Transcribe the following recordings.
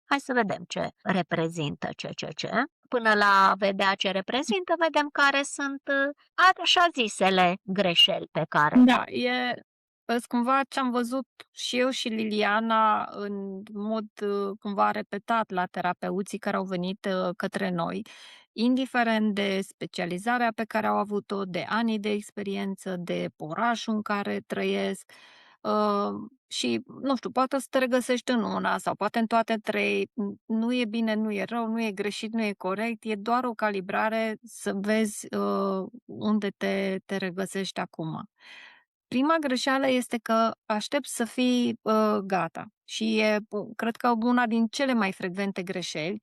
Hai să vedem ce reprezintă ce. Până la a vedea ce reprezintă, vedem care sunt, așa zisele greșeli pe care Da, cumva ce am văzut și eu și Liliana în mod, cumva repetat la terapeuții care au venit, către noi, indiferent de specializarea pe care au avut-o, de anii de experiență, de orașul în care trăiesc, uh, și, nu știu, poate să te regăsești în una sau poate în toate 3, nu e bine, nu e rău, nu e greșit, nu e corect, e doar o calibrare să vezi, unde te regăsești acum. Prima greșeală este că aștepți să fii, gata și cred că una din cele mai frecvente greșeli.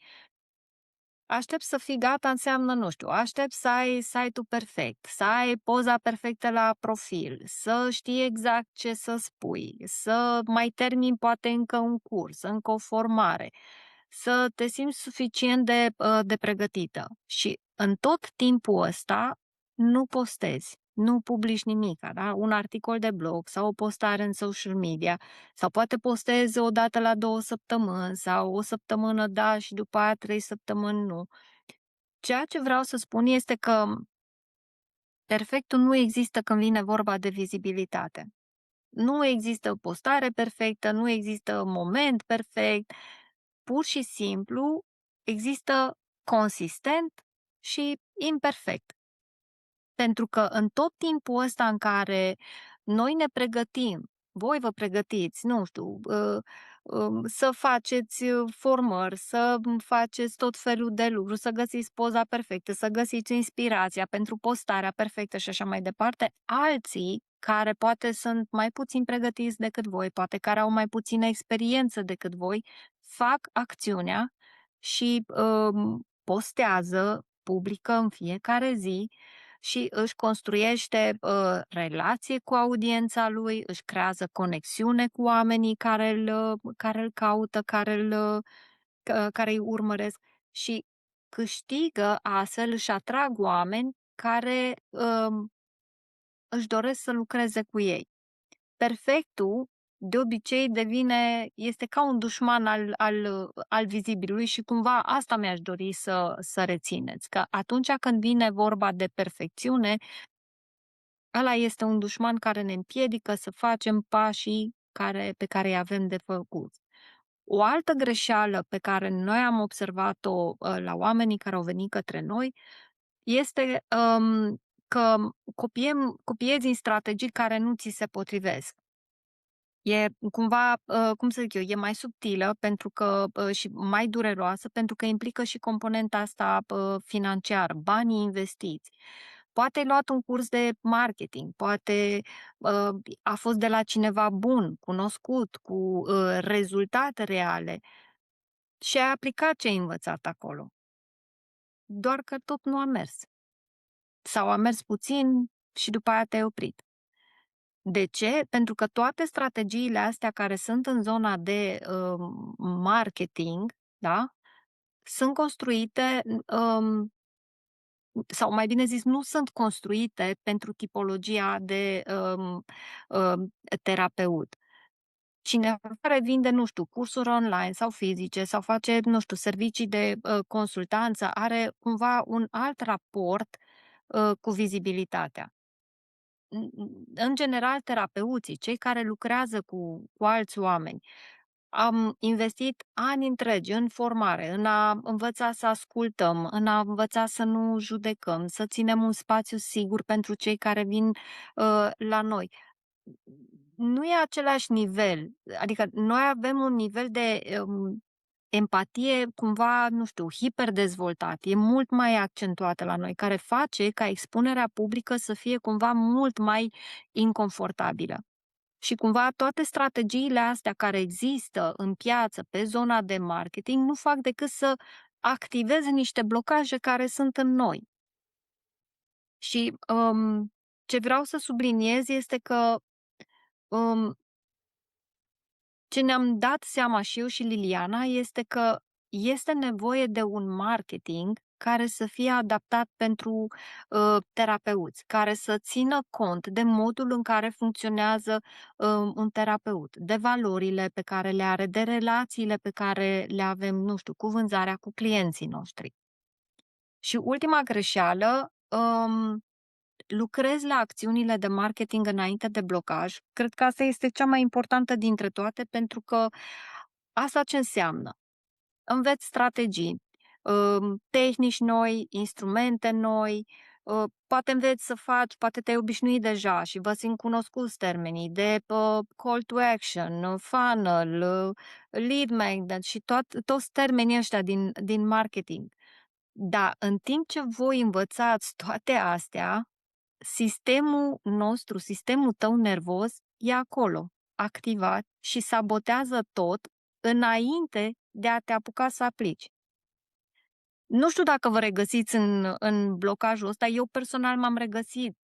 Aștepți să fii gata înseamnă, nu știu, aștepți să ai site-ul perfect, să ai poza perfectă la profil, să știi exact ce să spui, să mai termini poate încă un curs, încă o formare, să te simți suficient de pregătită. Și în tot timpul ăsta nu postezi, nu publici nimic, da? Un articol de blog sau o postare în social media, sau poate postezi o dată la 2 săptămâni sau o săptămână da și după aia 3 săptămâni nu. Ceea ce vreau să spun este că perfectul nu există când vine vorba de vizibilitate. Nu există postare perfectă, nu există moment perfect, pur și simplu există consistent și imperfect. Pentru că în tot timpul ăsta în care noi ne pregătim, voi vă pregătiți, nu știu, să faceți formări, să faceți tot felul de lucruri, să găsiți poza perfectă, să găsiți inspirația pentru postarea perfectă și așa mai departe, alții care poate sunt mai puțin pregătiți decât voi, poate care au mai puțină experiență decât voi, fac acțiunea și postează, publică în fiecare zi și își construiește, relație cu audiența lui, își creează conexiune cu oamenii care îl caută, care îi urmăresc și câștigă astfel, își atrag oameni care, își doresc să lucreze cu ei. Perfectul de obicei este ca un dușman al vizibilului și cumva asta mi-aș dori să rețineți, că atunci când vine vorba de perfecțiune, ăla este un dușman care ne împiedică să facem pașii pe care îi avem de făcut. O altă greșeală pe care noi am observat-o, la oamenii care au venit către noi este, că copiezi din strategii care nu ți se potrivesc. E cumva, cum să zic eu, e mai subtilă pentru că și mai dureroasă pentru că implică și componenta asta, financiară, banii investiți. Poate ai luat un curs de marketing, poate, a fost de la cineva bun, cunoscut, cu, rezultate reale și ai aplicat ce ai învățat acolo, doar că tot nu a mers sau a mers puțin și după aia te-ai oprit. De ce? Pentru că toate strategiile astea care sunt în zona de, marketing, da, sunt construite, sau mai bine zis, nu sunt construite pentru tipologia de, terapeut. Cineva care vinde, nu știu, cursuri online sau fizice sau face, nu știu, servicii de, consultanță, are cumva un alt raport, cu vizibilitatea. În general, terapeuții, cei care lucrează cu alți oameni, am investit ani întregi în formare, în a învăța să ascultăm, în a învăța să nu judecăm, să ținem un spațiu sigur pentru cei care vin, la noi. Nu e același nivel, adică noi avem un nivel de, empatie cumva, nu știu, hiperdezvoltat, e mult mai accentuată la noi, care face ca expunerea publică să fie cumva mult mai inconfortabilă. Și cumva toate strategiile astea care există în piață pe zona de marketing nu fac decât să activeze niște blocaje care sunt în noi. Și, ce vreau să subliniez este că, um, ce ne-am dat seama și eu și Liliana este că este nevoie de un marketing care să fie adaptat pentru terapeuți, care să țină cont de modul în care funcționează un terapeut, de valorile pe care le are, de relațiile pe care le avem, nu știu, cu vânzarea, cu clienții noștri. Și ultima greșeală, lucrezi la acțiunile de marketing înainte de blocaj. Cred că asta este cea mai importantă dintre toate, pentru că asta ce înseamnă? Înveți strategii, tehnici noi, instrumente noi, poate înveți să faci, poate te-ai obișnuit deja și vă sunt cunoscuți termenii de call to action, funnel, lead magnet și toți termenii ăștia din marketing. Dar în timp ce voi învățați toate astea, sistemul nostru, sistemul tău nervos e acolo, activat și sabotează tot înainte de a te apuca să aplici. Nu știu dacă vă regăsiți în blocajul ăsta. Eu personal m-am regăsit.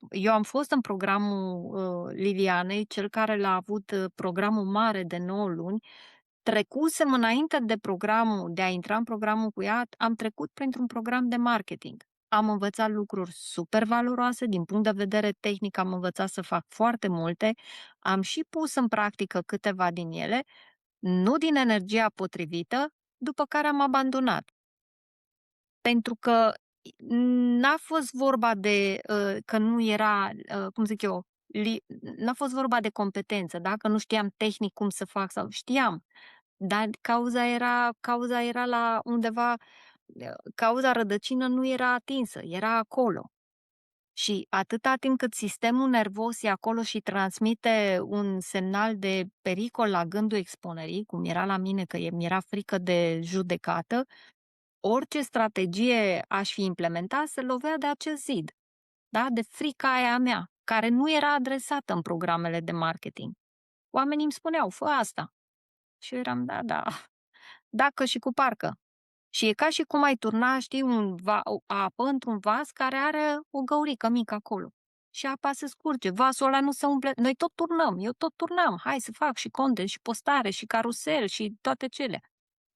Eu am fost în programul Lilianei, cel care l-a avut programul mare de 9 luni. Trecusem înainte de a intra în programul cu ea, am trecut printr-un program de marketing. Am învățat lucruri super valoroase, din punct de vedere tehnic am învățat să fac foarte multe, am și pus în practică câteva din ele, nu din energia potrivită, după care am abandonat. Pentru că n-a fost vorba de că nu era, cum zic eu, n-a fost vorba de competență, da? Că nu știam tehnic cum să fac sau știam. Dar cauza era la undeva, cauza rădăcină nu era atinsă, era acolo. Și atâta timp cât sistemul nervos e acolo și transmite un semnal de pericol la gândul expunerii, cum era la mine, că mi-era frică de judecată, orice strategie aș fi implementat se lovea de acest zid, da? De frica aia a mea, care nu era adresată în programele de marketing. Oamenii îmi spuneau, fă asta. Și eu eram, da, dacă și cu parcă. Și e ca și cum ai turna, știi, o apă într-un vas care are o găurică mică acolo. Și apa se scurge, vasul ăla nu se umple. Noi tot turnăm, eu tot turnam. Hai să fac și content, și postare, și carusel, și toate cele.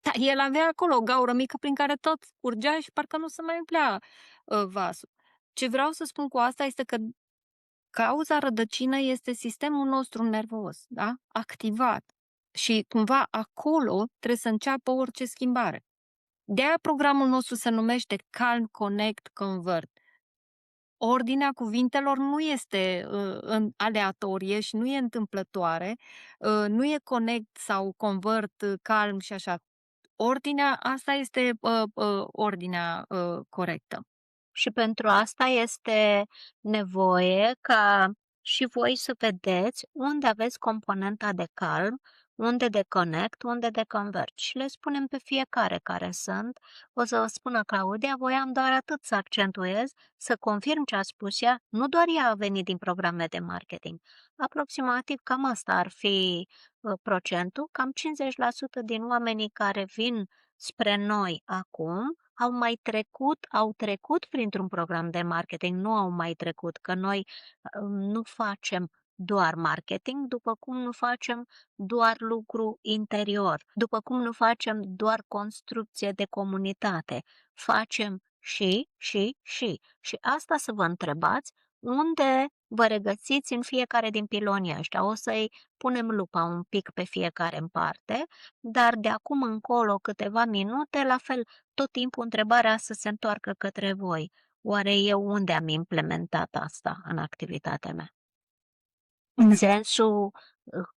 Dar el avea acolo o gaură mică prin care tot scurgea și parcă nu se mai umplea vasul. Ce vreau să spun cu asta este că cauza rădăcină este sistemul nostru nervos, da? Activat. Și cumva acolo trebuie să înceapă orice schimbare. De-aia programul nostru se numește Calm, Connect, Convert. Ordinea cuvintelor nu este aleatorie și nu e întâmplătoare, nu e connect sau convert, calm și așa. Ordinea asta este ordinea corectă. Și pentru asta este nevoie ca și voi să vedeți unde aveți componenta de calm, unde de connect, unde de convert. Și le spunem pe fiecare care sunt. O să vă spună Claudia, voiam doar atât să accentuez, să confirm ce a spus ea. Nu doar ea a venit din programe de marketing. Aproximativ cam asta ar fi procentul. Cam 50% din oamenii care vin spre noi acum au trecut printr-un program de marketing, nu au mai trecut, că noi nu facem doar marketing, după cum nu facem doar lucru interior, după cum nu facem doar construcție de comunitate, facem și. Și asta să vă întrebați, unde vă regăsiți în fiecare din pilonii ăștia. O să-i punem lupa un pic pe fiecare în parte, dar de acum încolo câteva minute, la fel, tot timpul întrebarea să se întoarcă către voi. Oare eu unde am implementat asta în activitatea mea? În sensul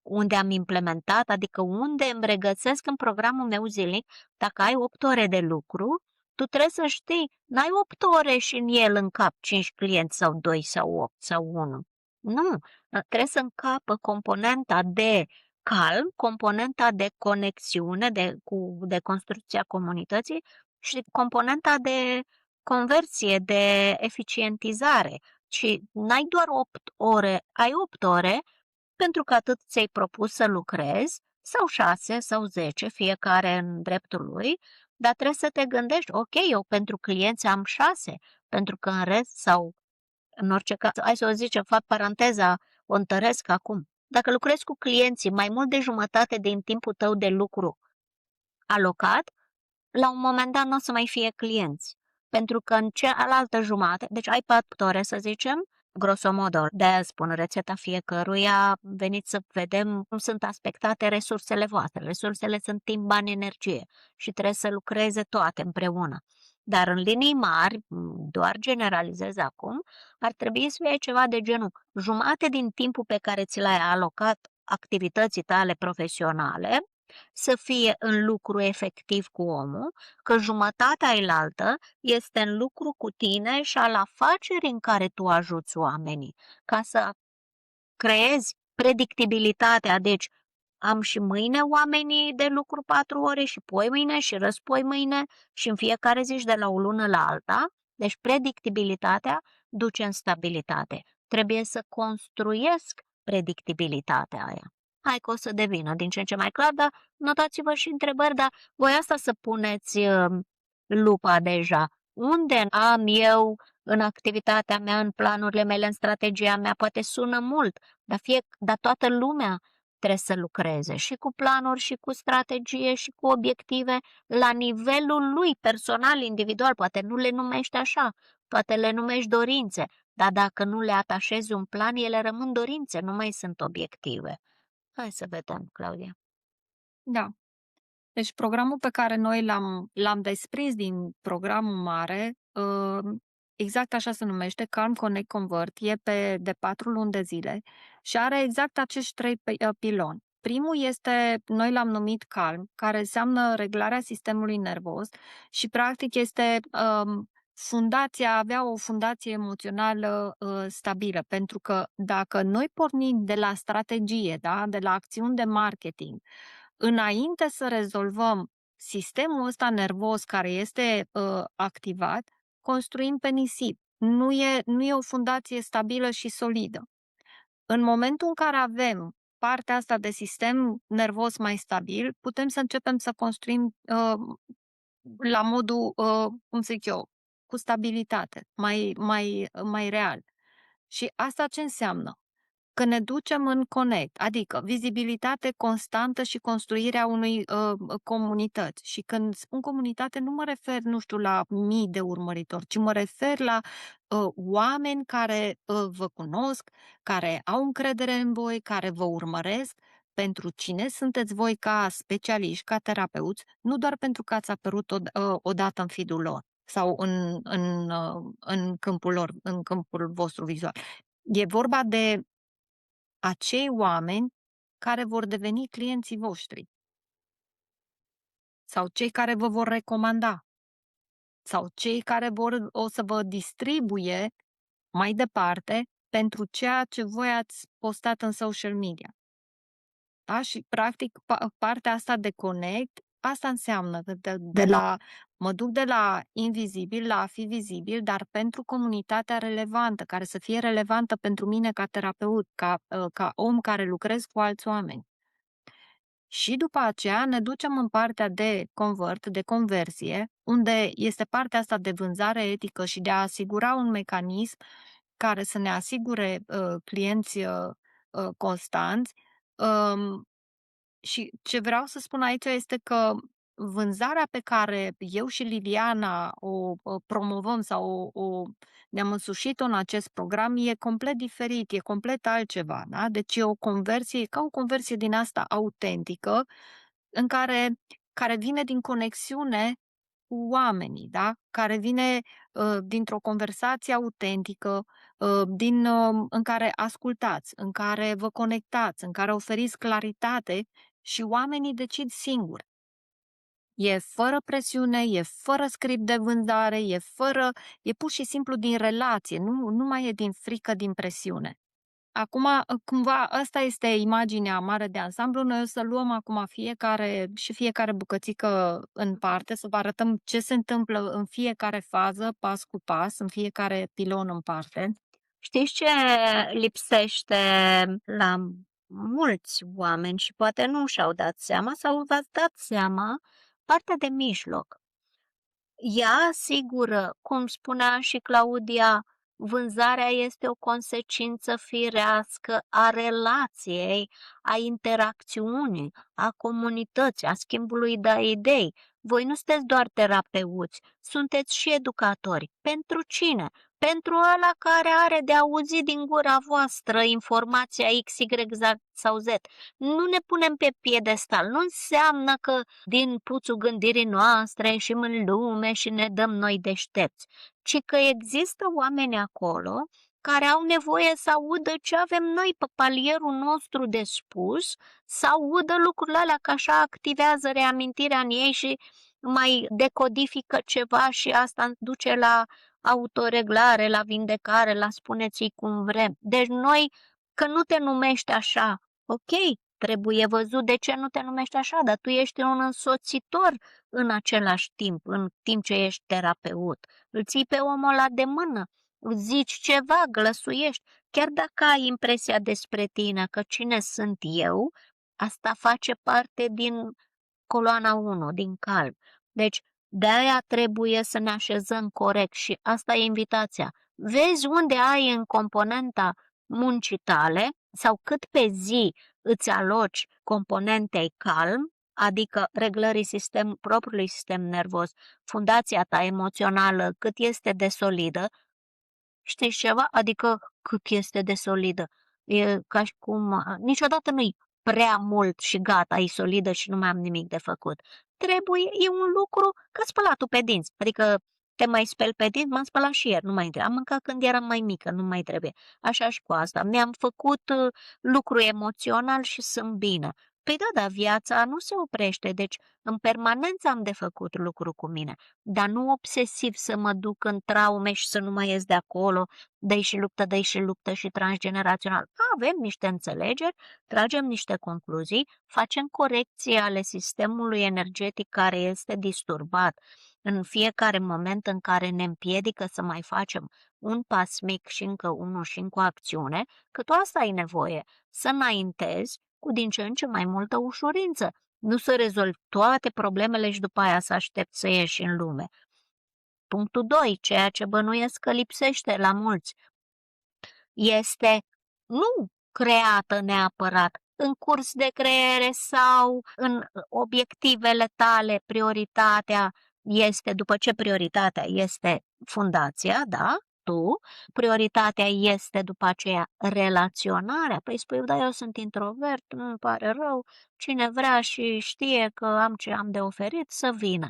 unde am implementat, adică unde îmi regăsesc în programul meu zilnic. Dacă ai 8 ore de lucru, tu trebuie să știi, n-ai 8 ore și în el încap 5 clienți sau 2 sau 8 sau 1. Nu, trebuie să încapă componenta de calm, componenta de conexiune, de construcția comunității și componenta de conversie, de eficientizare. Și n-ai doar 8 ore, ai 8 ore pentru că atât ți-ai propus să lucrezi, sau 6 sau 10, fiecare în dreptul lui, dar trebuie să te gândești, ok, eu pentru clienți am 6, pentru că în rest sau în orice caz, hai să o zicem, fac paranteza, o întăresc acum. Dacă lucrezi cu clienții mai mult de jumătate din timpul tău de lucru alocat, la un moment dat nu o să mai fie clienți. pentru că în cealaltă jumătate, deci ai 4 ore, să zicem, grosomodo, de-aia spun rețeta fiecăruia, veniți să vedem cum sunt aspectate resursele voastre. Resursele sunt timp, bani, energie și trebuie să lucreze toate împreună. Dar în linii mari, doar generalizez acum, ar trebui să fie ceva de genul jumate din timpul pe care ți l-ai alocat activității tale profesionale să fie în lucru efectiv cu omul, că jumătatea ailaltă este în lucru cu tine și al afacerii în care tu ajuți oamenii, ca să creezi predictibilitatea. Deci am și mâine oamenii de lucru 4 ore și poi mâine și răspoi mâine și în fiecare zi și de la o lună la alta. Deci predictibilitatea duce în stabilitate. Trebuie să construiesc predictibilitatea aia. Hai că o să devină din ce în ce mai clar, dar notați-vă și întrebări, dar voi asta să puneți lupa deja. Unde am eu în activitatea mea, în planurile mele, în strategia mea, poate sună mult, dar toată lumea trebuie să lucreze și cu planuri, și cu strategie, și cu obiective la nivelul lui personal, individual. Poate nu le numești așa, poate le numești dorințe, dar dacă nu le atașezi un plan, ele rămân dorințe, nu mai sunt obiective. Hai să vedem, Claudia. Da. Deci programul pe care noi l-am desprins din programul mare, exact așa se numește, Calm, Connect, Convert, e de 4 luni de zile și are exact acești 3 piloni. Primul este, noi l-am numit Calm, care înseamnă reglarea sistemului nervos și practic este avea o fundație emoțională stabilă, pentru că dacă noi pornim de la strategie, da, de la acțiuni de marketing, înainte să rezolvăm sistemul ăsta nervos care este activat, construim pe nisip. Nu e o fundație stabilă și solidă. În momentul în care avem partea asta de sistem nervos mai stabil, putem să începem să construim la modul, cum zic eu, cu stabilitate, mai real. Și asta ce înseamnă? Că ne ducem în connect, adică vizibilitate constantă și construirea unei comunități. Și când spun comunitate, nu mă refer, nu știu, la mii de urmăritori, ci mă refer la oameni care vă cunosc, care au încredere în voi, care vă urmăresc, pentru cine sunteți voi ca specialiști, ca terapeuți, nu doar pentru că ați apărut odată în feed-ul lor sau în câmpul lor, în câmpul vostru vizual. E vorba de acei oameni care vor deveni clienții voștri sau cei care vă vor recomanda sau cei care o să vă distribuie mai departe pentru ceea ce voi ați postat în social media. Da? Și, practic, partea asta de connect, asta înseamnă că mă duc de la invizibil la a fi vizibil, dar pentru comunitatea relevantă, care să fie relevantă pentru mine ca terapeut, ca om care lucrez cu alți oameni. Și după aceea ne ducem în partea de convert, de conversie, unde este partea asta de vânzare etică și de a asigura un mecanism care să ne asigure clienți constanți. Și ce vreau să spun aici este că vânzarea pe care eu și Liliana o promovăm sau ne-am însușit-o în acest program e complet diferit, e complet altceva, da? Deci e ca o conversie din asta autentică, în care vine din conexiune cu oamenii, da? Care vine dintr-o conversație autentică, în care ascultați, în care vă conectați, în care oferiți claritate și oamenii decid singuri. E fără presiune, e fără script de vânzare, e pur și simplu din relație, nu mai e din frică, din presiune. Acum, cumva, asta este imaginea mare de ansamblu. Noi o să luăm acum fiecare bucățică în parte, să vă arătăm ce se întâmplă în fiecare fază, pas cu pas, în fiecare pilon în parte. Știți ce lipsește la mulți oameni și poate nu și-au dat seama sau v-ați dat seama? Partea de mijloc. Ea asigură, cum spunea și Claudia, vânzarea este o consecință firească a relației, a interacțiunii, a comunității, a schimbului de idei. Voi nu sunteți doar terapeuți, sunteți și educatori. Pentru cine? Pentru ăla care are de auzit din gura voastră informația X, Y sau Z. Nu ne punem pe piedestal. Nu înseamnă că din puțul gândirii noastre ieșim în lume și ne dăm noi deștepți, ci că există oameni acolo care au nevoie să audă ce avem noi pe palierul nostru de spus, să audă lucrurile alea, că așa activează reamintirea în ei și mai decodifică ceva și asta duce la autoreglare, la vindecare, la spuneți-i cum vrem. Deci noi, că nu te numești așa, ok, trebuie văzut de ce nu te numești așa, dar tu ești un însoțitor în același timp, în timp ce ești terapeut. Îl ții pe omul ăla de mână, zici ceva, glăsuiești, chiar dacă ai impresia despre tine că cine sunt eu, asta face parte din coloana 1, din calm. Deci, de-aia trebuie să ne așezăm corect și asta e invitația. Vezi unde ai în componenta muncii tale sau cât pe zi îți aloci componentei calm, adică reglării propriului sistem nervos, fundația ta emoțională, cât este de solidă. Știi ceva? Adică cât este de solidă. E ca și cum niciodată nu-i prea mult și gata, e solidă și nu mai am nimic de făcut. E un lucru ca spălatul pe dinți. Adică te mai speli pe dinți, m-am spălat și ieri, nu mai trebuie. Am mâncat când eram mai mică, nu mai trebuie. Așa și cu asta. Mi-am făcut lucru emoțional și sunt bine. Păi da, viața nu se oprește, deci în permanență am de făcut lucru cu mine, dar nu obsesiv să mă duc în traume și să nu mai ies de acolo, dă-i și luptă și transgenerațional. Avem niște înțelegeri, tragem niște concluzii, facem corecții ale sistemului energetic care este disturbat în fiecare moment în care ne împiedică să mai facem un pas mic și încă unul și încă o acțiune, că tu asta ai nevoie, să înaintezi cu din ce în ce mai multă ușurință, nu să rezolvi toate problemele și după aia să aștepți să ieși în lume. Punctul 2, ceea ce bănuiesc că lipsește la mulți, este nu creată neapărat în curs de creere sau în obiectivele tale, prioritatea este, după ce prioritatea este fundația, da? Tu, prioritatea este după aceea relaționarea. Păi spui, da, eu sunt introvert, nu-mi pare rău, cine vrea și știe că am ce am de oferit, să vină.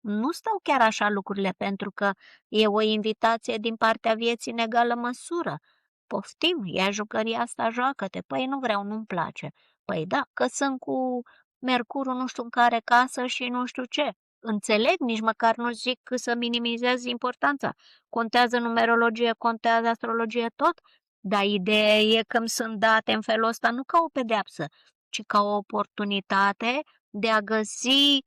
Nu stau chiar așa lucrurile, pentru că e o invitație din partea vieții în egală măsură. Poftim, ia jucăria asta, joacă-te. Păi nu vreau, nu-mi place. Păi da, că sunt cu Mercurul nu știu în care casă și nu știu ce. Înțeleg, nici măcar nu zic să minimizez importanța. Contează numerologie, contează astrologie, tot, dar ideea e că îmi sunt date în felul ăsta nu ca o pedeapsă, ci ca o oportunitate de a găsi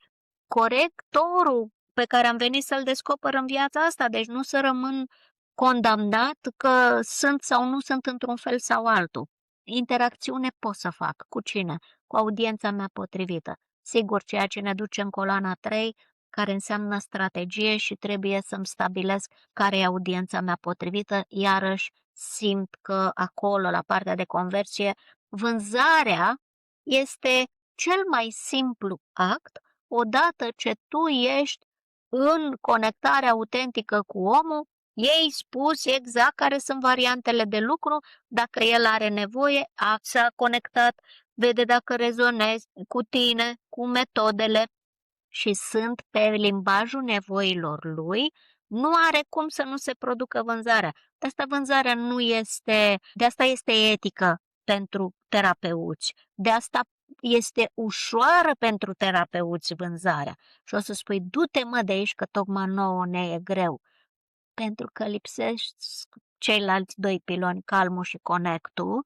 corectorul pe care am venit să-l descoper în viața asta, deci nu să rămân condamnat că sunt sau nu sunt într-un fel sau altul. Interacțiune pot să fac. Cu cine? Cu audiența mea potrivită. Sigur, ceea ce ne duce în coloana 3, care înseamnă strategie și trebuie să-mi stabilesc care e audiența mea potrivită, iarăși simt că acolo, la partea de conversie, vânzarea este cel mai simplu act odată ce tu ești în conectare autentică cu omul, ei spus exact care sunt variantele de lucru, dacă el are nevoie, s-a conectat, vede dacă rezonezi cu tine, cu metodele și sunt pe limbajul nevoilor lui, nu are cum să nu se producă vânzarea. De asta vânzarea nu este, de asta este etică pentru terapeuți, de asta este ușoară pentru terapeuți vânzarea. Și o să spui, du-te mă de aici că tocmai nouă ne e greu. Pentru că lipsești ceilalți doi piloni, calmul și conectul,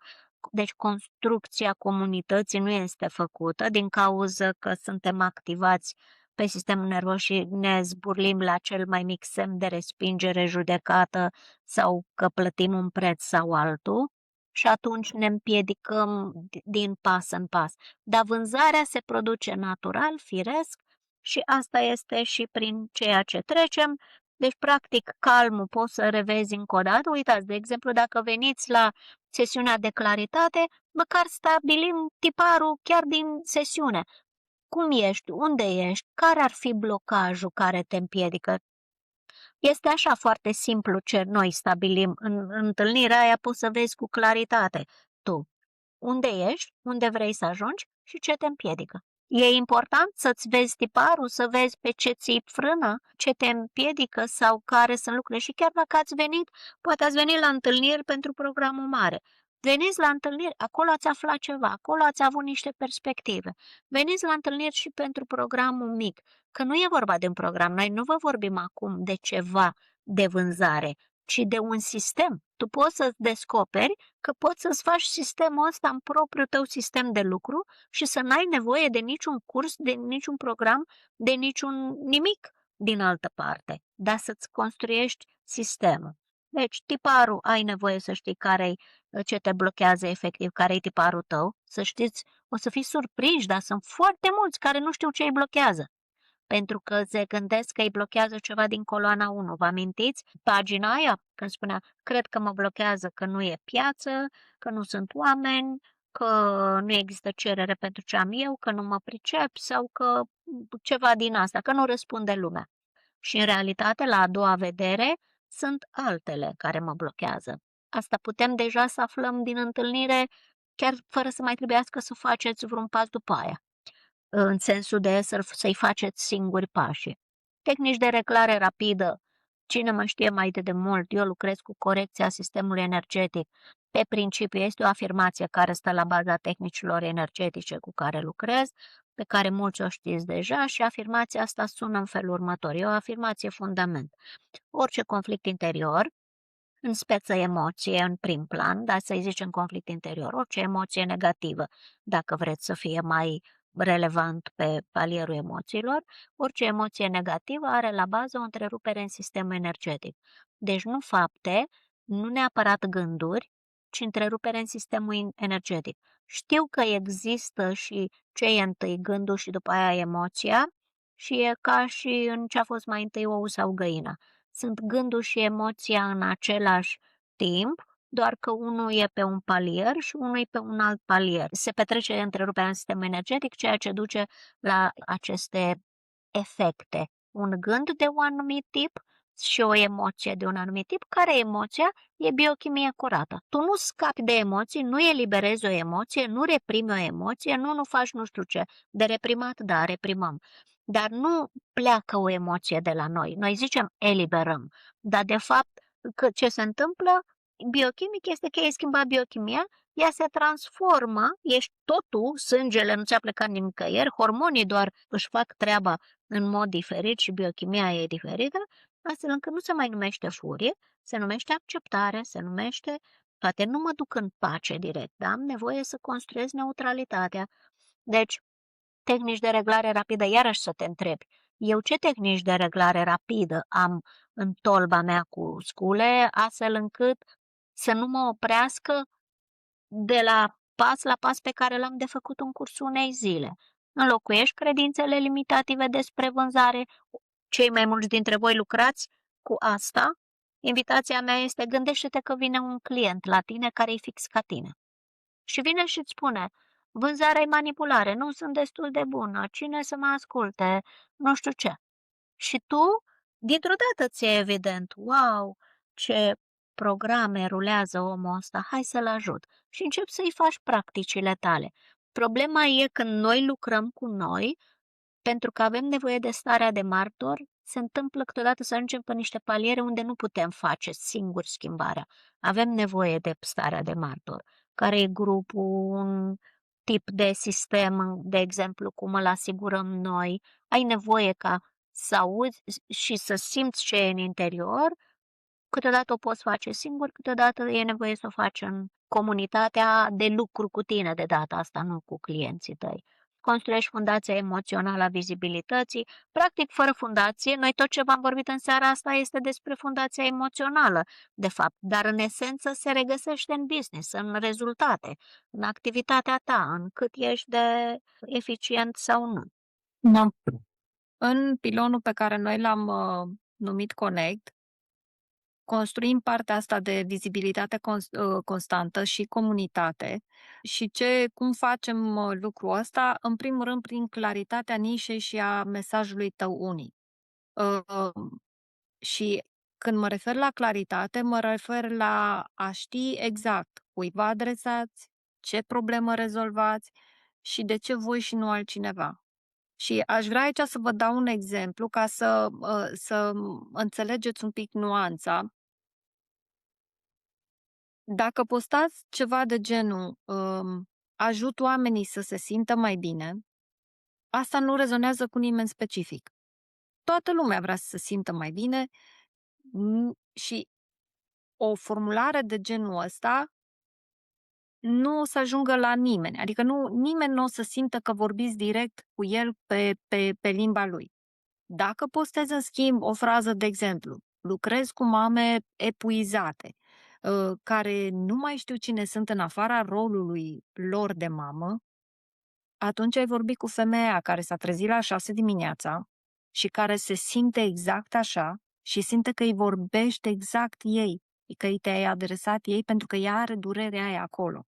deci construcția comunității nu este făcută din cauza că suntem activați pe sistemul nervos și ne zburlim la cel mai mic semn de respingere, judecată sau că plătim un preț sau altul și atunci ne împiedicăm din pas în pas. Dar vânzarea se produce natural, firesc și asta este și prin ceea ce trecem. Deci, practic, calmul poți să revezi încă o dată. Uitați, de exemplu, dacă veniți la sesiunea de claritate, măcar stabilim tiparul chiar din sesiune. cum ești, unde ești, care ar fi blocajul care te împiedică. Este așa foarte simplu ce noi stabilim. În întâlnirea aia poți să vezi cu claritate tu unde ești, unde vrei să ajungi și ce te împiedică. E important să-ți vezi tiparul, să vezi pe ce ți frână, ce te împiedică sau care sunt lucrurile. Și chiar dacă ați venit, poate ați venit la întâlniri pentru programul mare. Veniți la întâlniri, acolo ați aflat ceva, acolo ați avut niște perspective. Veniți la întâlniri și pentru programul mic, că nu e vorba de un program. Noi nu vă vorbim acum de ceva de vânzare, ci de un sistem. Tu poți să descoperi că poți să-ți faci sistemul ăsta în propriul tău sistem de lucru și să n-ai nevoie de niciun curs, de niciun program, de niciun nimic din altă parte, dar să-ți construiești sistemul. Deci, tiparul, ai nevoie să știi ce te blochează efectiv, care e tiparul tău. Să știți, o să fii surprinși, dar sunt foarte mulți care nu știu ce îi blochează. Pentru că se gândesc că îi blochează ceva din coloana 1. Vă amintiți? Pagina aia când spunea, cred că mă blochează că nu e piață, că nu sunt oameni, că nu există cerere pentru ce am eu, că nu mă pricep sau că ceva din asta, că nu răspunde lumea. Și în realitate, la a doua vedere, sunt altele care mă blochează. Asta putem deja să aflăm din întâlnire, chiar fără să mai trebuiască să faceți vreun pas după aia, în sensul de să-i faceți singuri pașii. Tehnici de reglare rapidă. Cine mă știe mai de mult, eu lucrez cu corecția sistemului energetic. Pe principiu este o afirmație care stă la baza tehnicilor energetice cu care lucrez, pe care mulți o știți deja și afirmația asta sună în felul următor. E o afirmație fundament. Orice conflict interior, în speță emoție în prim plan, dar să-i zicem conflict interior, orice emoție negativă, dacă vreți să fie mai relevant pe palierul emoțiilor, orice emoție negativă are la bază o întrerupere în sistemul energetic. Deci nu fapte, nu neapărat gânduri, ci întrerupere în sistemul energetic. Știu că există și ce e întâi gândul și după aia emoția și e ca și în ce a fost mai întâi ou sau găina. Sunt gândul și emoția în același timp, doar că unul e pe un palier și unul e pe un alt palier. Se petrece întreruperea în sistemul energetic, ceea ce duce la aceste efecte. Un gând de un anumit tip și o emoție de un anumit tip. Care e emoția? E biochimie curată. Tu nu scapi de emoții, nu eliberezi o emoție, nu reprimi o emoție, nu faci nu știu ce. De reprimat, da, reprimăm. Dar nu pleacă o emoție de la noi. Noi zicem eliberăm, dar de fapt ce se întâmplă biochimic este că ai schimbat biochimia, ea se transformă, ești totul, sângele nu ți-a plecat nicăieri, hormonii doar își fac treaba în mod diferit și biochimia e diferită, astfel încât nu se mai numește furie, se numește acceptare, se numește, poate nu mă duc în pace direct, dar am nevoie să construiesc neutralitatea. Deci, tehnici de reglare rapidă, iarăși să te întrebi, eu ce tehnici de reglare rapidă am în tolba mea cu scule, astfel încât să nu mă oprească de la pas pe care l-am de făcut în cursul unei zile. Înlocuiești credințele limitative despre vânzare. Cei mai mulți dintre voi lucrați cu asta. Invitația mea este, gândește-te că vine un client la tine care e fix ca tine. Și vine și îți spune, vânzarea e manipulare, nu sunt destul de bună, cine să mă asculte, nu știu ce. Și tu, dintr-o dată ți-e evident, wow, ce programe rulează omul ăsta, hai să-l ajut. Și începi să-i faci practicile tale. Problema e când noi lucrăm cu noi, pentru că avem nevoie de starea de martor, se întâmplă câteodată să ajungem pe niște paliere unde nu putem face singuri schimbarea. Avem nevoie de starea de martor, care e grupul, un tip de sistem, de exemplu, cum îl asigurăm noi. Ai nevoie ca să auzi și să simți ce e în interior. Câteodată o poți face singur, câteodată e nevoie să o faci în comunitatea de lucru cu tine de data asta, nu cu clienții tăi. Construiești fundația emoțională a vizibilității. Practic, fără fundație, noi tot ce v-am vorbit în seara asta este despre fundația emoțională, de fapt, dar în esență se regăsește în business, în rezultate, în activitatea ta, în cât ești de eficient sau nu. Da. În pilonul pe care noi l-am numit Connect, construim partea asta de vizibilitate constantă și comunitate. Și cum facem lucrul ăsta? În primul rând, prin claritatea nișei și a mesajului tău unic. Uh, și când mă refer la claritate, mă refer la a ști exact cui vă adresați, ce problemă rezolvați și de ce voi și nu altcineva. Și aș vrea aici să vă dau un exemplu ca să înțelegeți un pic nuanța. Dacă postați ceva de genul ajut oamenii să se simtă mai bine, asta nu rezonează cu nimeni specific. Toată lumea vrea să se simtă mai bine și o formulare de genul ăsta nu o să ajungă la nimeni. Adică nimeni nu o să simtă că vorbiți direct cu el pe limba lui. Dacă postezi, în schimb, o frază, de exemplu, lucrez cu mame epuizate, care nu mai știu cine sunt în afara rolului lor de mamă, atunci ai vorbit cu femeia care s-a trezit la 6 dimineața și care se simte exact așa și simte că îi vorbește exact ei, că îi te-ai adresat ei pentru că ea are durerea aia acolo.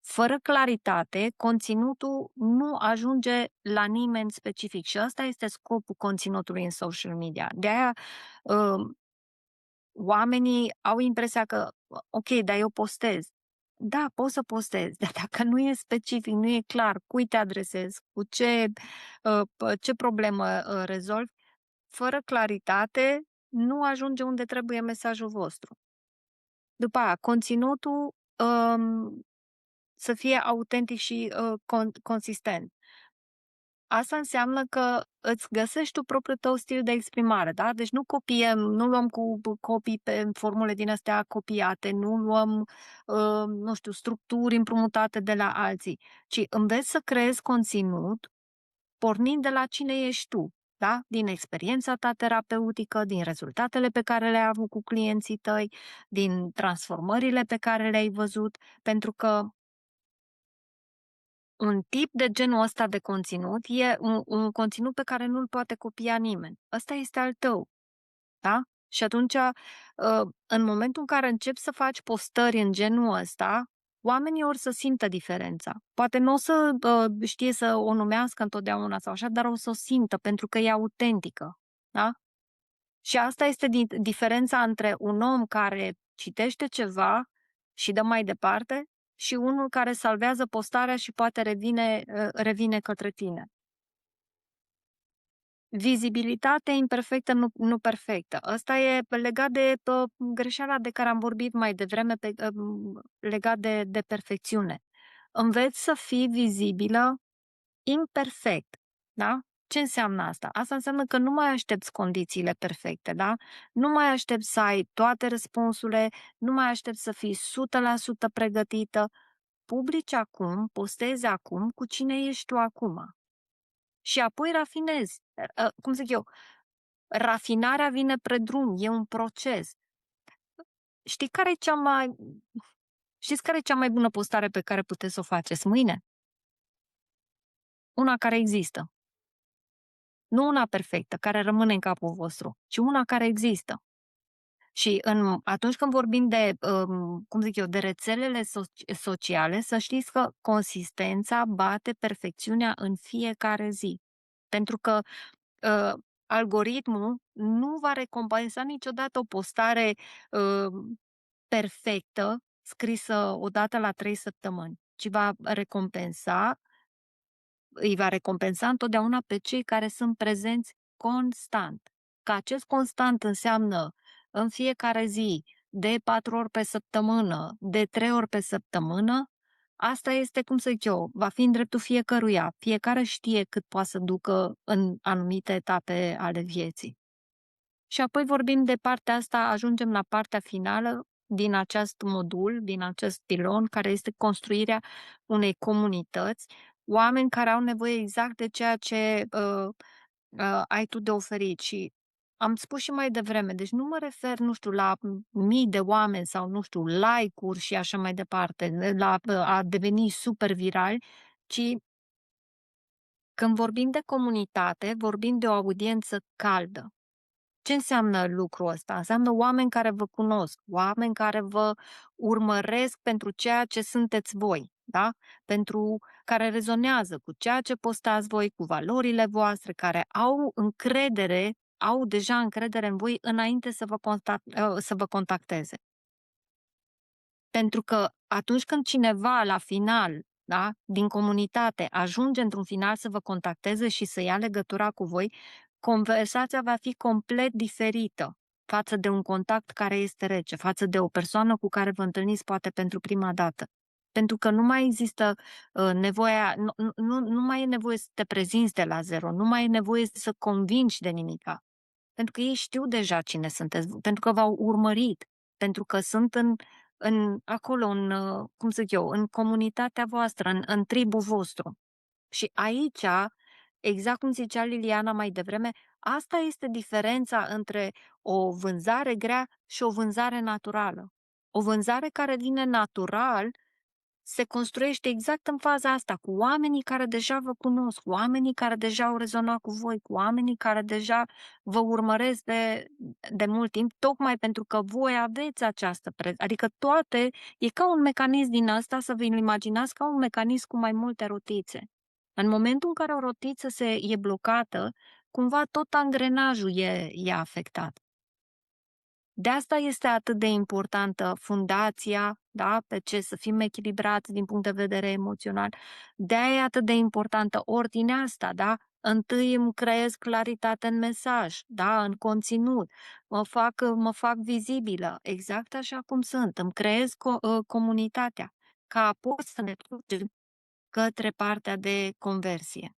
Fără claritate, conținutul nu ajunge la nimeni specific și ăsta este scopul conținutului în social media. De aia oamenii au impresia că, ok, dar eu postez. Da, poți să postezi, dar dacă nu e specific, nu e clar cui te adresezi, ce problemă rezolvi, fără claritate, nu ajunge unde trebuie mesajul vostru. După aia, conținutul să fie autentic și consistent. Asta înseamnă că îți găsești tu propriul tău stil de exprimare, da? Deci nu luăm cu copii pe formule din astea copiate, nu luăm, nu știu, structuri împrumutate de la alții, ci înveți să creezi conținut pornind de la cine ești tu, da? Din experiența ta terapeutică, din rezultatele pe care le-ai avut cu clienții tăi, din transformările pe care le-ai văzut, pentru că un tip de genul ăsta de conținut e un conținut pe care nu-l poate copia nimeni. Ăsta este al tău, da? Și atunci, în momentul în care începi să faci postări în genul ăsta, oamenii or să simtă diferența. Poate nu o să știe să o numească întotdeauna sau așa, dar o să o simtă pentru că e autentică, da? Și asta este diferența între un om care citește ceva și dă mai departe și unul care salvează postarea și poate revine către tine. Vizibilitate imperfectă, nu perfectă. Asta e legat de greșeala de care am vorbit mai devreme, legat de perfecțiune. Înveți să fii vizibilă imperfect, da? Ce înseamnă asta? Asta înseamnă că nu mai aștepți condițiile perfecte, da? Nu mai aștepți să ai toate răspunsurile, nu mai aștepți să fii 100% pregătită. Publici acum, postezi acum cu cine ești tu acum. Și apoi rafinezi. Cum zic eu? Rafinarea vine pre drum, e un proces. Știți care e cea mai bună postare pe care puteți să o faceți mâine? Una care există. Nu una perfectă, care rămâne în capul vostru, ci una care există. Și atunci când vorbim de, cum zic eu, de rețelele sociale, să știți că consistența bate perfecțiunea în fiecare zi. Pentru că algoritmul nu va recompensa niciodată o postare perfectă, scrisă odată la 3 săptămâni, ci îi va recompensa întotdeauna pe cei care sunt prezenți constant. Că acest constant înseamnă în fiecare zi, de 4 ori pe săptămână, de 3 ori pe săptămână, asta este, cum să zic eu, va fi în dreptul fiecăruia. Fiecare știe cât poate să ducă în anumite etape ale vieții. Și apoi vorbim de partea asta, ajungem la partea finală din acest modul, din acest pilon, care este construirea unei comunități, oameni care au nevoie exact de ceea ce ai tu de oferit. Și am spus și mai devreme, deci nu mă refer, nu știu, la mii de oameni sau, nu știu, like-uri și așa mai departe, la a deveni super viral, ci când vorbim de comunitate, vorbim de o audiență caldă. Ce înseamnă lucrul ăsta? Înseamnă oameni care vă cunosc, oameni care vă urmăresc pentru ceea ce sunteți voi, da? Pentru care rezonează cu ceea ce postați voi, cu valorile voastre, care au încredere, au deja încredere în voi înainte să vă contacteze. Pentru că atunci când cineva la final, da, din comunitate ajunge într-un final să vă contacteze și să ia legătura cu voi, conversația va fi complet diferită față de un contact care este rece, față de o persoană cu care vă întâlniți poate pentru prima dată. Pentru că nu mai există nevoia, nu mai e nevoie să te prezinți de la zero, nu mai e nevoie să convingi de nimica. Pentru că ei știu deja cine sunteți, pentru că v-au urmărit, pentru că sunt acolo, cum zic eu, în comunitatea voastră, în tribul vostru. Și aici, exact cum zicea Liliana mai devreme, asta este diferența între o vânzare grea și o vânzare naturală. O vânzare care vine natural se construiește exact în faza asta, cu oamenii care deja vă cunosc, cu oamenii care deja au rezonat cu voi, cu oamenii care deja vă urmăresc de mult timp, tocmai pentru că voi aveți această adică toate, e ca un mecanism din ăsta, să vă imaginați ca un mecanism cu mai multe rotițe. În momentul în care o rotiță e blocată, cumva tot angrenajul e afectat. De asta este atât de importantă fundația, da, pe ce să fim echilibrați din punct de vedere emoțional. De aia e atât de importantă ordinea asta, da? Întâi îmi creez claritate în mesaj, da, în conținut, mă fac vizibilă, exact așa cum sunt, îmi creez comunitatea, ca apoi să ne ducem către partea de conversie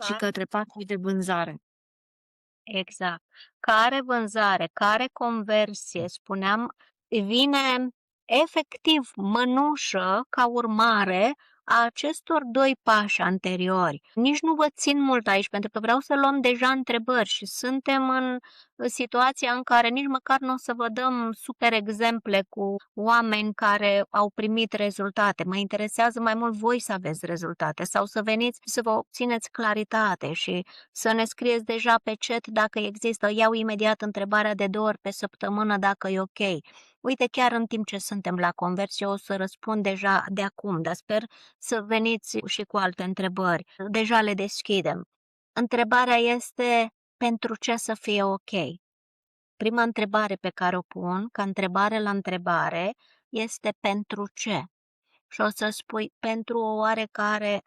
și Care către partea de vânzare. exact. Care vânzare, care conversie, spuneam, vine efectiv mănușă ca urmare a acestor 2 pași anteriori. Nici nu vă țin mult aici, pentru că vreau să luăm deja întrebări și suntem în situația în care nici măcar nu o să vă dăm super exemple cu oameni care au primit rezultate. Mă interesează mai mult voi să aveți rezultate sau să veniți să vă obțineți claritate și să ne scrieți deja pe chat dacă există. Iau imediat întrebarea de 2 ori pe săptămână dacă e ok. Uite, chiar în timp ce suntem la conversie o să răspund deja de acum, dar sper să veniți și cu alte întrebări. Deja le deschidem. Întrebarea este pentru ce să fie ok? Prima întrebare pe care o pun, ca întrebare la întrebare, este pentru ce? Și o să spui pentru o oarecare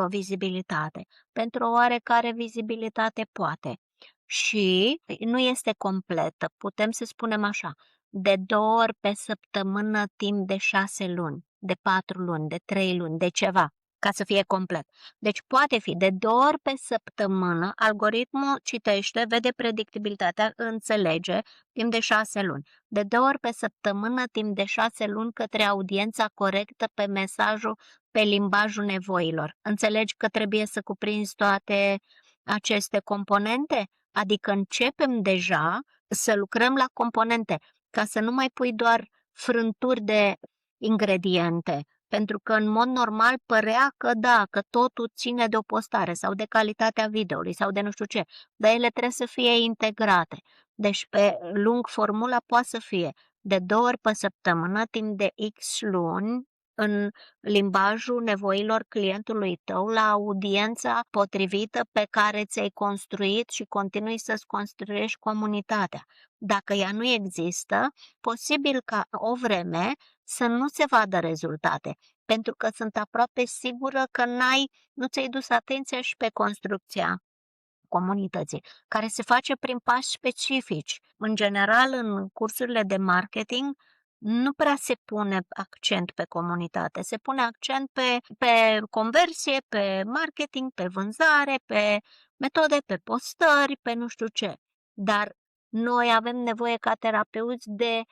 vizibilitate. Pentru o oarecare vizibilitate poate. Și nu este completă. Putem să spunem așa, de 2 ori pe săptămână timp de 6 luni, de 4 luni, de 3 luni, de ceva, ca să fie complet. Deci poate fi de 2 ori pe săptămână, algoritmul citește, vede predictibilitatea, înțelege timp de 6 luni. De 2 ori pe săptămână, timp de 6 luni, către audiența corectă pe mesajul, pe limbajul nevoilor. Înțelegi că trebuie să cuprinzi toate aceste componente? Adică începem deja să lucrăm la componente, ca să nu mai pui doar frânturi de ingrediente, pentru că în mod normal părea că da, că totul ține de o postare sau de calitatea videoului sau de nu știu ce, dar ele trebuie să fie integrate. Deci pe lung formula poate să fie de 2 ori pe săptămână, timp de X luni, în limbajul nevoilor clientului tău, la audiența potrivită pe care ți-ai construit și continui să-ți construiești comunitatea. Dacă ea nu există, posibil ca o vreme să nu se vadă rezultate, pentru că sunt aproape sigură că nu ți-ai dus atenția și pe construcția comunității, care se face prin pași specifici. În general, în cursurile de marketing, nu prea se pune accent pe comunitate, se pune accent pe conversie, pe marketing, pe vânzare, pe metode, pe postări, pe nu știu ce. Dar noi avem nevoie ca terapeuți de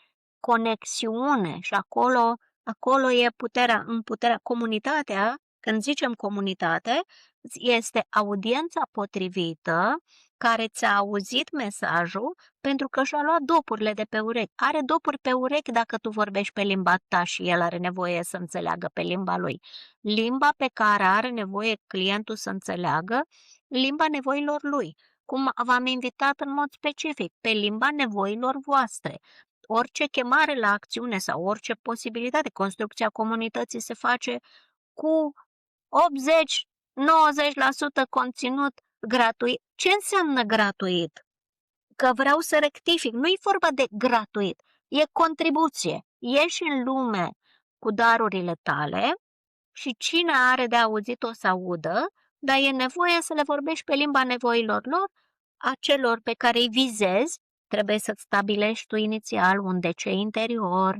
conexiune și acolo e puterea, comunitatea, când zicem comunitate, este audiența potrivită care ți-a auzit mesajul pentru că și-a luat dopurile de pe urechi. Are dopuri pe urechi dacă tu vorbești pe limba ta și el are nevoie să înțeleagă pe limba lui. Limba pe care are nevoie clientul să înțeleagă, limba nevoilor lui. cum v-am invitat în mod specific, pe limba nevoilor voastre. Orice chemare la acțiune sau orice posibilitate, construcția comunității se face cu 80-90% conținut gratuit. Ce înseamnă gratuit? Că vreau să rectific, nu-i vorba de gratuit, e contribuție. Ieși în lume cu darurile tale și cine are de auzit o să audă, dar e nevoie să le vorbești pe limba nevoilor lor, a celor pe care îi vizezi. Trebuie să-ți stabilești tu inițial un DC interior,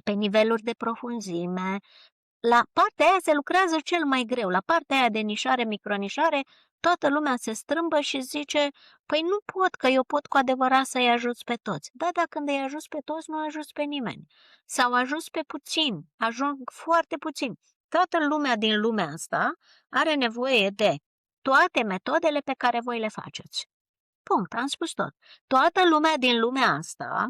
pe niveluri de profunzime. La partea aia se lucrează cel mai greu, la partea aia de nișare, micronișare, toată lumea se strâmbă și zice, păi nu pot, că eu pot cu adevărat să-i ajut pe toți. Da, dar când îi ajut pe toți, nu ajut pe nimeni. Sau ajut pe puțini, ajung foarte puțini. Toată lumea din lumea asta are nevoie de toate metodele pe care voi le faceți. Punct, am spus tot. Toată lumea din lumea asta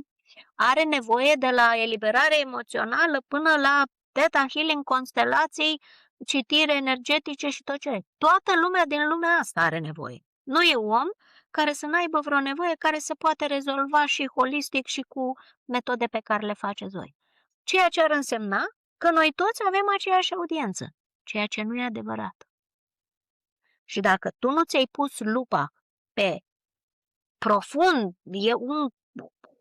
are nevoie de la eliberare emoțională până la Theta Healing, constelații, citire energetice și tot ce e. Toată lumea din lumea asta are nevoie. Nu e om care să n-aibă vreo nevoie care se poate rezolva și holistic și cu metode pe care le faceți voi. Ceea ce ar însemna că noi toți avem aceeași audiență, ceea ce nu e adevărat. Și dacă tu nu ți-ai pus lupa pe profund, e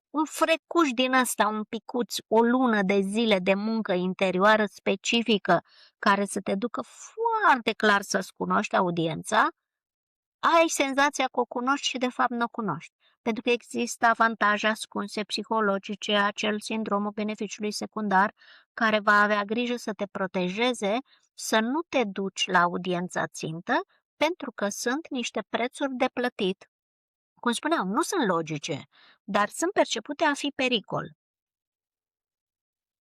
un frecuș din ăsta, un picuț, o lună de zile de muncă interioară specifică care să te ducă foarte clar să-ți cunoști audiența, ai senzația că o cunoști și de fapt nu o cunoști. Pentru că există avantaje ascunse psihologice, acel sindromul beneficiului secundar care va avea grijă să te protejeze, să nu te duci la audiența țintă, pentru că sunt niște prețuri de plătit. Cum spuneam, nu sunt logice, dar sunt percepute a fi pericol.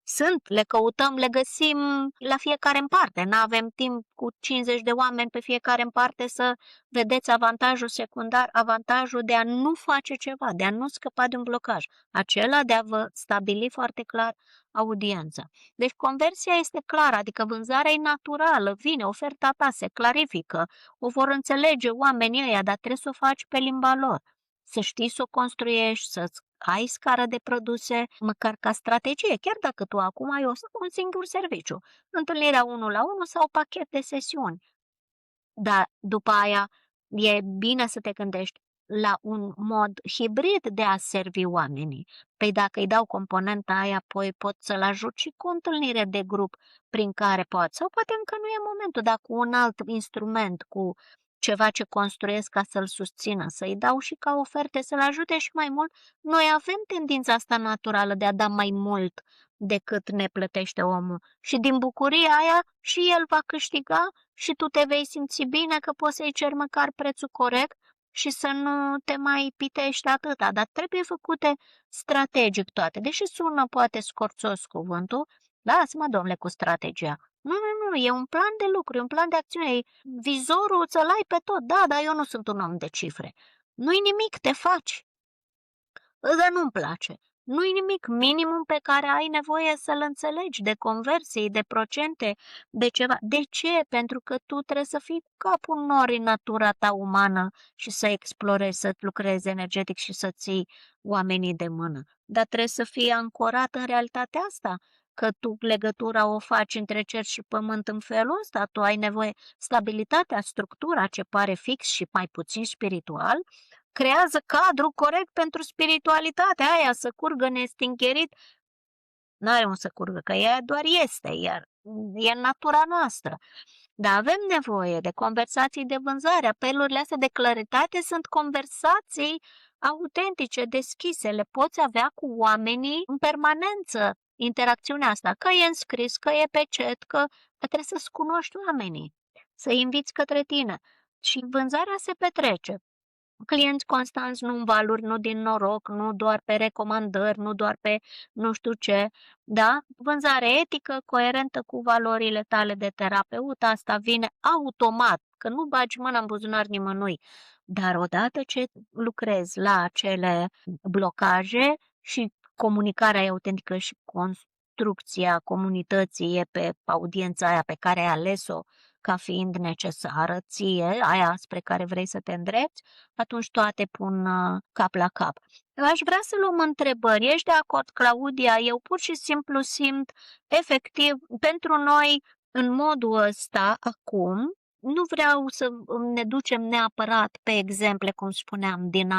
Sunt, le căutăm, le găsim la fiecare în parte. Nu avem timp cu 50 de oameni pe fiecare în parte să vedeți avantajul secundar, avantajul de a nu face ceva, de a nu scăpa de un blocaj, acela de a vă stabili foarte clar audiența. Deci conversia este clară, adică vânzarea e naturală, vine, oferta ta se clarifică, o vor înțelege oamenii ăia, dar trebuie să o faci pe limba lor. Să știi să o construiești, să-ți ai scară de produse, măcar ca strategie, chiar dacă tu acum ai un singur serviciu, întâlnirea 1 la 1 sau pachet de sesiuni. Dar după aia e bine să te gândești la un mod hibrid de a servi oamenii. Păi dacă îi dau componenta aia, apoi pot să-l ajut și cu o întâlnire de grup prin care pot. Sau poate încă nu e momentul, dar cu un alt instrument, cu ceva ce construiesc ca să-l susțină, să-i dau și ca oferte, să-l ajute și mai mult. Noi avem tendința asta naturală de a da mai mult decât ne plătește omul. Și din bucuria aia și el va câștiga și tu te vei simți bine că poți să-i ceri măcar prețul corect și să nu te mai pitești atâta, dar trebuie făcute strategic toate. Deși sună poate scorțos cuvântul, lasă-mă, domnule, cu strategia. Nu, e un plan de lucru, e un plan de acțiune, vizorul ți-l ai pe tot, da, dar eu nu sunt un om de cifre. Nu-i nimic, te faci. Dar nu-mi place. Nu-i nimic, minimum pe care ai nevoie să-l înțelegi, de conversii, de procente, de ceva. De ce? Pentru că tu trebuie să fii capul nori în natura ta umană și să explorezi, să lucrezi energetic și să ții oamenii de mână. Dar trebuie să fii ancorat în realitatea asta, că tu legătura o faci între cer și pământ în felul ăsta, tu ai nevoie stabilitatea, structura ce pare fix și mai puțin spiritual, creează cadrul corect pentru spiritualitatea aia să curgă nestincherit. N-are un să curgă, că ea doar este, iar e în natura noastră. Dar avem nevoie de conversații de vânzare. Apelurile astea de claritate sunt conversații autentice, deschise. Le poți avea cu oamenii în permanență, interacțiunea asta. Că e înscris, că e pe chat, că trebuie să-ți cunoști oamenii, să-i inviți către tine. Și vânzarea se petrece. Clienți constanți, nu în valuri, nu din noroc, nu doar pe recomandări, nu doar pe nu știu ce, da? Vânzare etică, coerentă cu valorile tale de terapeut, asta vine automat, că nu bagi mâna în buzunar nimănui. Dar odată ce lucrezi la acele blocaje și comunicarea e autentică și construcția comunității e pe audiența aia pe care ai ales-o ca fiind necesară ție, aia spre care vrei să te îndrepți, atunci toate pun cap la cap. Eu aș vrea să luăm întrebări. Ești de acord, Claudia? Eu pur și simplu simt, efectiv, pentru noi, în modul ăsta, acum, nu vreau să ne ducem neapărat pe exemple, cum spuneam, din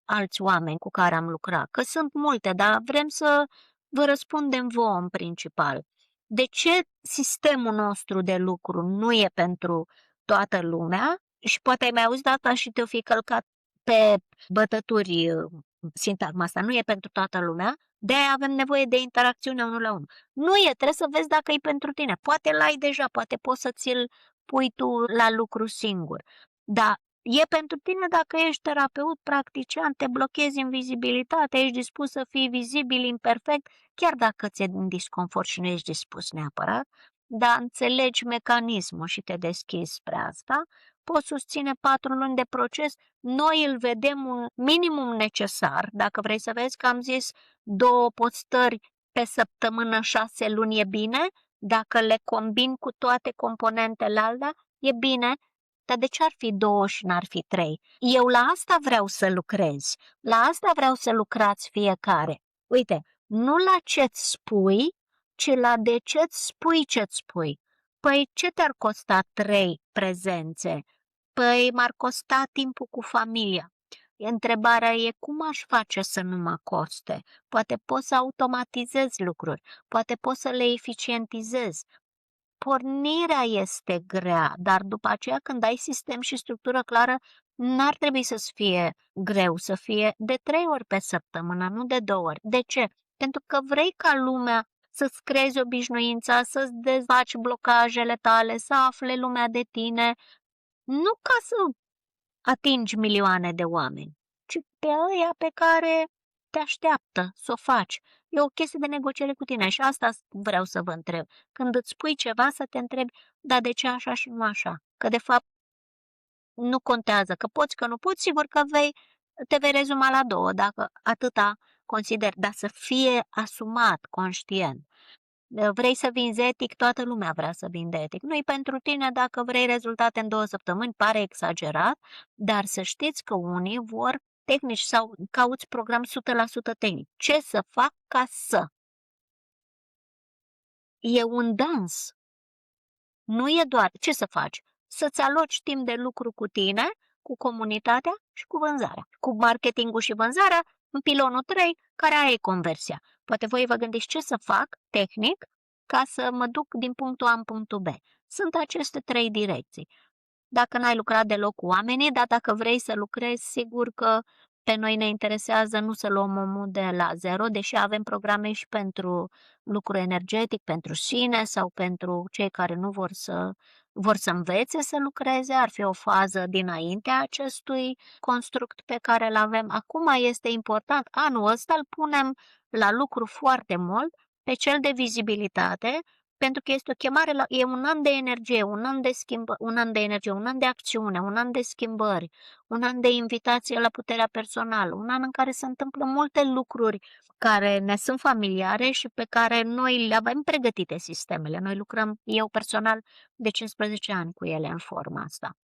alți oameni cu care am lucrat, că sunt multe, dar vrem să vă răspundem vouă în principal. De ce sistemul nostru de lucru nu e pentru toată lumea? Și poate ai mai auzit data și te-o fi călcat pe bătături sintagma asta, nu e pentru toată lumea, de-aia avem nevoie de interacțiune unul la unul. Nu e, trebuie să vezi dacă e pentru tine. Poate l-ai deja, poate poți să ți-l pui tu la lucru singur. Dar e pentru tine dacă ești terapeut, practician, te blochezi în vizibilitate, ești dispus să fii vizibil, imperfect, chiar dacă ți-e în disconfort și nu ești dispus neapărat, dar înțelegi mecanismul și te deschizi spre asta, poți susține 4 luni de proces. Noi îl vedem un minimum necesar. Dacă vrei să vezi că am zis 2 postări pe săptămână, 6 luni e bine, dacă le combin cu toate componentele alea, e bine, dar de ce ar fi 2 și n-ar fi 3? Eu la asta vreau să lucrez, la asta vreau să lucrați fiecare. Uite, nu la ce-ți spui, ci la de ce-ți spui ce-ți spui. Păi ce te-ar costa 3 prezențe? Păi m-ar costa timpul cu familia. Întrebarea e cum aș face să nu mă coste? Poate pot să automatizez lucruri, poate pot să le eficientizez. Pornirea este grea, dar după aceea când ai sistem și structură clară, n-ar trebui să-ți fie greu, să fie de 3 ori pe săptămână, nu de 2 ori. De ce? Pentru că vrei ca lumea să-ți creezi obișnuința, să-ți dezbaci blocajele tale, să afle lumea de tine, nu ca să atingi milioane de oameni, ci pe ăia pe care te așteaptă să o faci. E o chestie de negociere cu tine și asta vreau să vă întreb. Când îți spui ceva, să te întrebi, dar de ce așa și nu așa? Că de fapt nu contează, că poți, că nu poți, sigur că te vei rezuma la 2, dacă atâta consideri, dar să fie asumat, conștient. Vrei să vinzi etic, toată lumea vrea să vinde etic. Nu-i pentru tine dacă vrei rezultate în 2 săptămâni, pare exagerat, dar să știți că unii vor tehnici sau cauți program 100% tehnic. Ce să fac ca să? E un dans. Nu e doar ce să faci. Să-ți aloci timp de lucru cu tine, cu comunitatea și cu vânzarea. Cu marketingul și vânzarea, în pilonul 3, care aia e conversia. Poate voi vă gândiți ce să fac tehnic ca să mă duc din punctul A în punctul B. Sunt aceste 3 direcții. Dacă n-ai lucrat deloc cu oamenii, dar dacă vrei să lucrezi, sigur că pe noi ne interesează nu să luăm omul de la zero, deși avem programe și pentru lucru energetic, pentru sine sau pentru cei care nu vor să învețe să lucreze, ar fi o fază dinaintea acestui construct pe care îl avem. Acum este important, anul ăsta îl punem la lucru foarte mult pe cel de vizibilitate, pentru că este o chemare e un an de energie, un an de un an de energie, un an de acțiune, un an de schimbări, un an de invitație la puterea personală, un an în care se întâmplă multe lucruri care ne sunt familiare și pe care noi le avem pregătite sistemele. Noi lucrăm, eu personal, de 15 ani cu ele în forma asta.